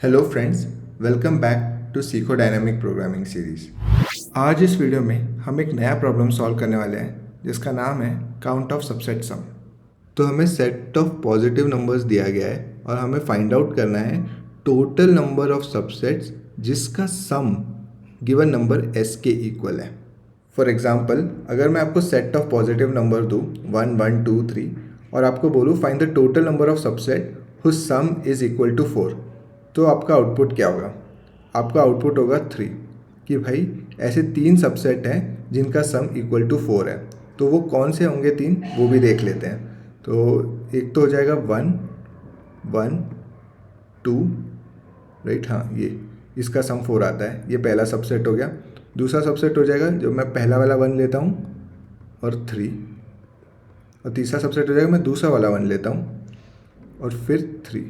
Hello friends, welcome back to सीखो dynamic programming series. आज इस वीडियो में हम एक नया प्रॉब्लम सॉल्व करने वाले हैं जिसका नाम है काउंट ऑफ सबसेट सम। तो हमें सेट ऑफ पॉजिटिव नंबर्स दिया गया है और हमें फाइंड आउट करना है टोटल नंबर ऑफ सबसेट्स जिसका सम गिवन नंबर एस के इक्वल है। फॉर एग्जाम्पल, अगर मैं आपको सेट ऑफ पॉजिटिव नंबर दूँ 1 1 2 3 और आपको बोलूँ find the total number of subset whose sum is equal to 4, तो आपका आउटपुट क्या होगा? आपका आउटपुट होगा 3 कि भाई ऐसे 3 सबसेट हैं जिनका सम इक्वल टू 4 है। तो वो कौन से होंगे 3, वो भी देख लेते हैं। तो एक तो हो जाएगा 1 1 2, राइट, हाँ, ये इसका सम 4 आता है, ये पहला सबसेट हो गया। दूसरा सबसेट हो जाएगा जो मैं पहला वाला 1 लेता हूँ और 3, और तीसरा सबसेट हो जाएगा मैं दूसरा वाला 1 लेता हूँ और फिर 3।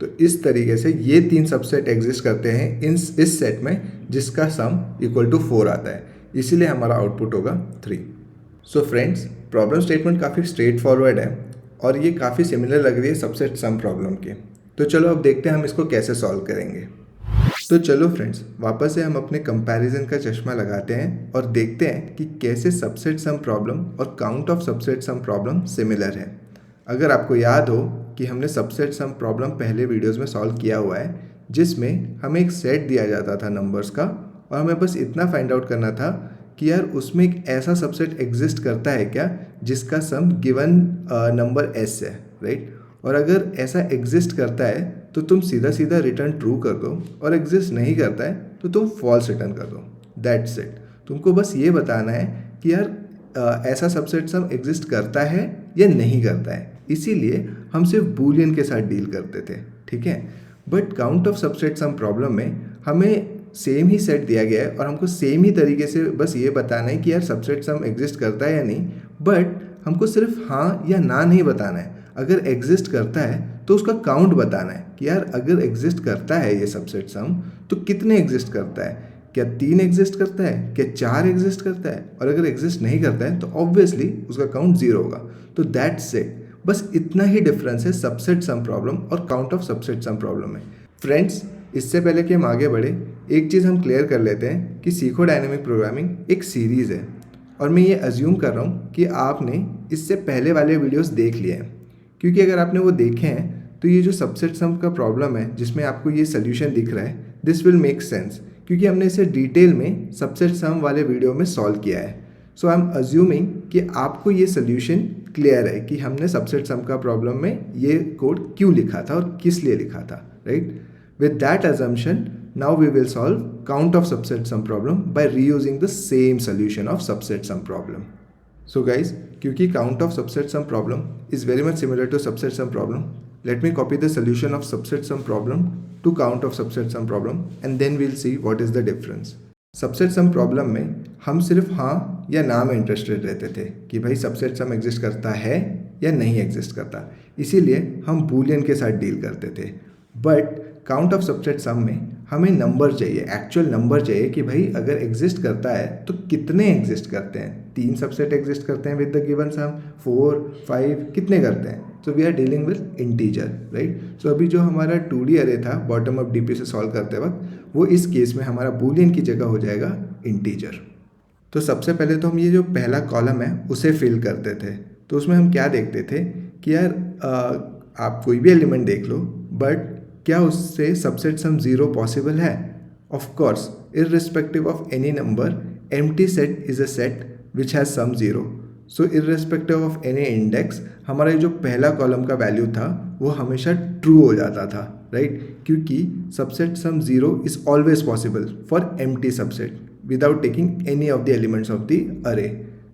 तो इस तरीके से ये 3 सबसेट एग्जिस्ट करते हैं इस सेट में जिसका सम इक्वल टू 4 आता है, इसीलिए हमारा आउटपुट होगा 3। सो फ्रेंड्स, प्रॉब्लम स्टेटमेंट काफ़ी स्ट्रेट फॉरवर्ड है और ये काफ़ी सिमिलर लग रही है सबसेट सम प्रॉब्लम के। तो चलो अब देखते हैं हम इसको कैसे सॉल्व करेंगे। तो चलो फ्रेंड्स, वापस से हम अपने कंपैरिजन का चश्मा लगाते हैं और देखते हैं कि कैसे सबसेट सम प्रॉब्लम और count of subset sum problem similar है। अगर आपको याद हो कि हमने सबसेट सम प्रॉब्लम पहले वीडियोस में सॉल्व किया हुआ है, जिसमें हमें एक सेट दिया जाता था नंबर्स का और हमें बस इतना फाइंड आउट करना था कि यार उसमें एक ऐसा सबसेट एग्जिस्ट करता है क्या जिसका सम गिवन नंबर एस है, राइट। और अगर ऐसा एग्जिस्ट करता है तो तुम सीधा सीधा रिटर्न ट्रू कर दो, और एग्जिस्ट नहीं करता है तो तुम फॉल्स रिटर्न कर दो। That's it. तुमको बस ये बताना है कि यार ऐसा सबसेट सम एग्जिस्ट करता है या नहीं करता है। इसीलिए हम सिर्फ बूलियन के साथ डील करते थे, ठीक है। But count of subset sum problem में हमें सेम ही सेट दिया गया है और हमको सेम ही तरीके से बस ये बताना है कि यार सबसेट सम एग्जिस्ट करता है या नहीं। बट हमको सिर्फ हाँ या ना नहीं बताना है। अगर एग्जिस्ट करता है तो उसका काउंट बताना है कि यार अगर एग्जिस्ट करता है ये सबसेट सम तो कितने एग्जिस्ट करता है। क्या 3 एग्जिस्ट करता है, क्या 4 एग्जिस्ट करता है, और अगर एग्जिस्ट नहीं करता है तो ऑब्वियसली उसका काउंट 0 होगा। तो दैट्स इट। बस इतना ही डिफरेंस है सबसेट सम प्रॉब्लम और count of subset sum problem में। फ्रेंड्स, इससे पहले कि हम आगे बढ़े, एक चीज़ हम क्लियर कर लेते हैं कि सीखो डायनेमिक प्रोग्रामिंग एक सीरीज़ है और मैं ये अज्यूम कर रहा हूँ कि आपने इससे पहले वाले वीडियोस देख लिए हैं, क्योंकि अगर आपने वो देखे हैं तो ये जो सबसेट सम का प्रॉब्लम है जिसमें आपको ये सोल्यूशन दिख रहा है, दिस विल मेक सेंस, क्योंकि हमने इसे डिटेल में सबसेट सम वाले वीडियो में सॉल्व किया है। सो आई एम अज्यूमिंग कि आपको ये सोल्यूशन क्लियर है कि हमने सबसेट सम का प्रॉब्लम में ये कोड क्यों लिखा था और किस लिए लिखा था, right. With that assumption, now we will solve count of subset sum problem by reusing the same solution of subset sum problem. So guys, क्योंकि count of subset sum problem is very much similar to subset sum problem, let me copy the solution of subset sum problem to count of subset sum problem and then we'll see what is the difference. Subset sum problem में हम सिर्फ हाँ या ना में interested रहते थे कि भाई सबसेट सम एग्जिस्ट करता है या नहीं एग्जिस्ट करता, इसीलिए हम बूलियन के साथ डील करते थे। बट काउंट ऑफ सबसेट सम में हमें नंबर चाहिए, एक्चुअल नंबर चाहिए कि भाई अगर एग्जिस्ट करता है तो कितने एग्जिस्ट करते हैं। 3 सबसेट एग्जिस्ट करते हैं विद द गिवन सम, 4 5 कितने करते हैं। So we are dealing with integer, right. So अभी जो हमारा 2D अरे था बॉटम अप डीपी से सॉल्व करते वक्त, वो इस केस में हमारा बूलियन की जगह हो जाएगा इंटीजर। तो सबसे पहले तो हम ये जो पहला कॉलम है उसे फिल करते थे। तो उसमें हम क्या देखते थे कि यार आप कोई भी एलिमेंट देख लो, बट क्या उससे सबसेट सम 0 पॉसिबल है? Of course, irrespective of any number, empty set is a set which has sum 0। So irrespective of any index, हमारा जो पहला कॉलम का वैल्यू था वो हमेशा ट्रू हो जाता था, राइट, क्योंकि subset sum 0 is always possible for empty subset without taking any of the elements of the array.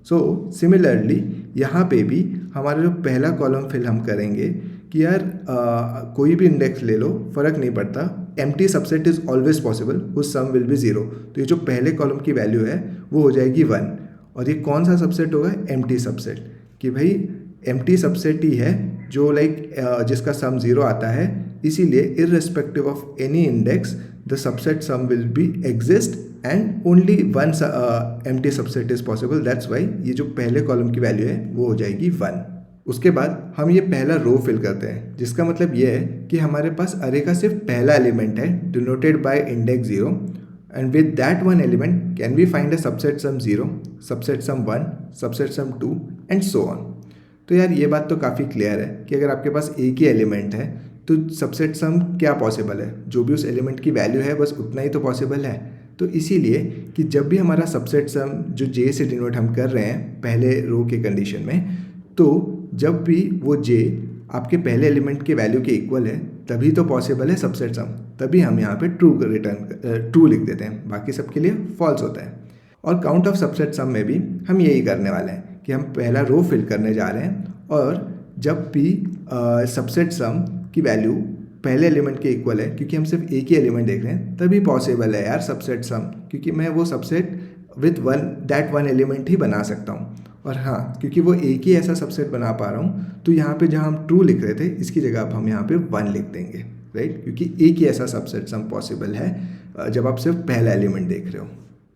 So similarly यहाँ पे भी हमारा जो पहला कॉलम फिल हम करेंगे कि यार कोई भी इंडेक्स ले लो, फ़र्क नहीं पड़ता, empty subset is always possible, उस सम विल बी 0। तो ये जो पहले कॉलम की वैल्यू है वो हो जाएगी 1, और ये कौन सा सबसेट होगा? एम्प्टी सबसेट, कि भाई एम्प्टी सबसेट ही है जो जिसका सम 0 आता है, इसीलिए irrespective of any index the subset some will be exist and only one empty subset is possible. That's why ये जो पहले कॉलम की वैल्यू है वो हो जाएगी 1। उसके बाद हम ये पहला रो फिल करते हैं, जिसका मतलब ये है कि हमारे पास अरे का सिर्फ पहला एलिमेंट है denoted by index 0, and with that one element can we find a subset sum 0, subset sum 1, subset sum 2 and so on. तो यार ये बात तो काफ़ी क्लियर है कि अगर आपके पास एक ही एलिमेंट है तो सबसेट सम क्या पॉसिबल है, जो भी उस एलिमेंट की वैल्यू है बस उतना ही तो पॉसिबल है। तो इसीलिए कि जब भी हमारा सबसेट सम जो जे से डिनोट हम कर रहे हैं पहले रो के कंडीशन में, तो जब भी वो जे आपके पहले एलिमेंट के वैल्यू के इक्वल है तभी तो पॉसिबल है सबसेट सम, तभी हम यहाँ पे ट्रू लिख देते हैं, बाकी सबके लिए फॉल्स होता है। और काउंट ऑफ सबसेट सम में भी हम यही करने वाले हैं कि हम पहला रो फिल करने जा रहे हैं, और जब भी सबसेट सम की वैल्यू पहले एलिमेंट के इक्वल है, क्योंकि हम सिर्फ एक ही एलिमेंट देख रहे हैं, तभी पॉसिबल है यार सबसेट सम, क्योंकि मैं वो subset with that one element ही बना सकता हूँ। और हाँ, क्योंकि वो एक ही ऐसा सबसेट बना पा रहा हूँ, तो यहाँ पे जहाँ हम ट्रू लिख रहे थे इसकी जगह अब हम यहाँ पे 1 लिख देंगे, राइट, क्योंकि एक ही ऐसा सबसेट सम पॉसिबल है जब आप सिर्फ पहला एलिमेंट देख रहे हो।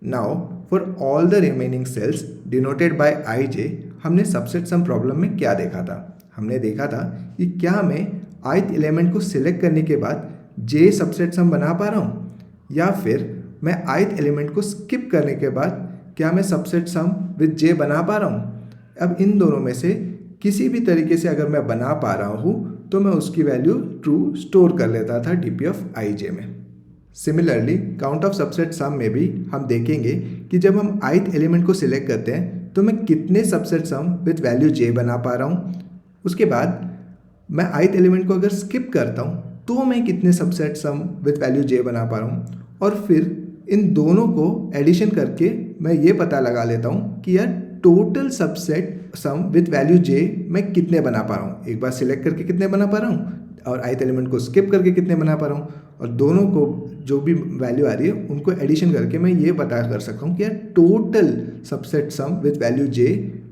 Now for all the remaining cells denoted by I J, हमने सबसेट सम प्रॉब्लम में क्या देखा था? हमने देखा था कि क्या मैं ith एलिमेंट को सिलेक्ट करने के बाद जे सबसेट सम बना पा रहा हूँ, या फिर मैं ith एलिमेंट को स्किप करने के बाद क्या मैं सबसेट सम विद जे बना पा रहा हूँ। अब इन दोनों में से किसी भी तरीके से अगर मैं बना पा रहा हूँ तो मैं उसकी वैल्यू ट्रू स्टोर कर लेता था डीपी ऑफ आई जे में। सिमिलरली काउंट ऑफ सबसेट सम में भी हम देखेंगे कि जब हम ith एलिमेंट को सिलेक्ट करते हैं तो मैं कितने सबसेट सम विद वैल्यू जे बना पा रहा हूँ, उसके बाद मैं ith एलिमेंट को अगर स्किप करता हूँ तो मैं कितने सबसेट सम विद वैल्यू जे बना पा रहा हूँ, और फिर इन दोनों को एडिशन करके मैं ये पता लगा लेता हूँ कि यार total subset sum with value J मैं कितने बना पा रहा हूँ। एक बार सिलेक्ट करके कितने बना पा रहा हूँ और ith एलिमेंट को स्किप करके कितने बना पा रहा हूँ, और दोनों को जो भी वैल्यू आ रही है उनको एडिशन करके मैं ये पता कर सकता हूँ कि यार total subset sum with value J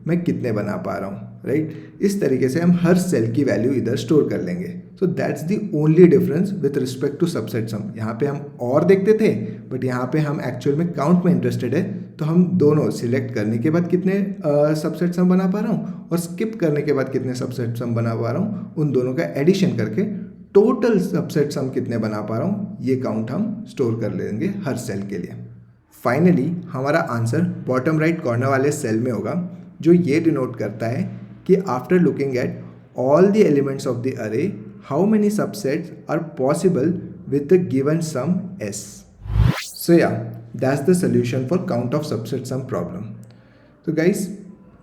मैं कितने बना पा रहा हूँ, राइट। इस तरीके से हम हर सेल की वैल्यू इधर स्टोर कर लेंगे। So that's the only difference with respect to subset सम। यहाँ पे हम और देखते थे, बट यहाँ पे हम एक्चुअल में काउंट में इंटरेस्टेड है, तो हम दोनों सिलेक्ट करने के बाद कितने सबसेट सम बना पा रहा हूँ और स्किप करने के बाद कितने सबसेट सम बना पा रहा हूँ, उन दोनों का एडिशन करके टोटल सबसेट सम कितने बना पा रहा हूँ ये काउंट हम स्टोर कर लेंगे हर सेल के लिए। फाइनली हमारा आंसर बॉटम राइट कॉर्नर वाले सेल में होगा, जो ये डिनोट करता है कि after looking at all the elements of the array how many subsets are possible with the given sum s। So या that's the solution for count of subset sum problem. तो guys,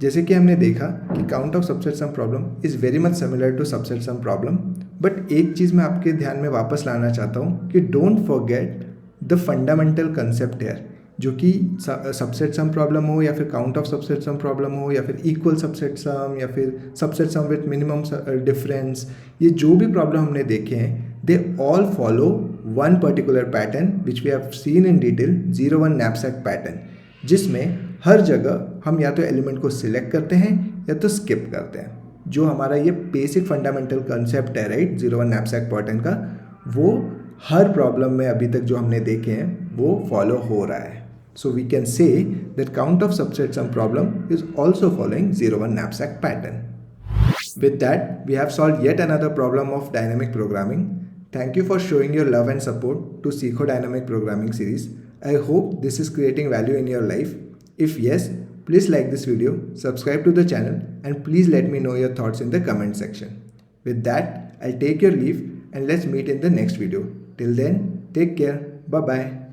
जैसे कि हमने देखा कि count of subset sum problem is very much similar to subset sum problem, but एक चीज़ मैं आपके ध्यान में वापस लाना चाहता हूँ कि don't forget the fundamental concept है, जो कि सबसेट सम प्रॉब्लम हो या फिर count of subset sum problem हो या फिर इक्वल सबसेट सम या फिर subset sum with minimum difference, ये जो भी प्रॉब्लम हमने देखे हैं they all follow one particular pattern which we have seen in detail 0-1 knapsack pattern, जिसमें हर जगह हम या तो एलिमेंट को सिलेक्ट करते हैं या तो स्किप करते हैं। जो हमारा ये बेसिक फंडामेंटल कंसेप्ट है, राइट, 0-1 नैपसैक पैटर्न का, वो हर प्रॉब्लम में अभी तक जो हमने देखे हैं वो फॉलो हो रहा है। So we can say that count of subset sum problem is also following 0-1 knapsack pattern. With that, we have solved yet another problem of dynamic programming. Thank you for showing your love and support to Seekho Dynamic Programming series. I hope this is creating value in your life. If yes, please like this video, subscribe to the channel, and please let me know your thoughts in the comment section. With that, I'll take your leave and let's meet in the next video. Till then, take care. Bye-bye.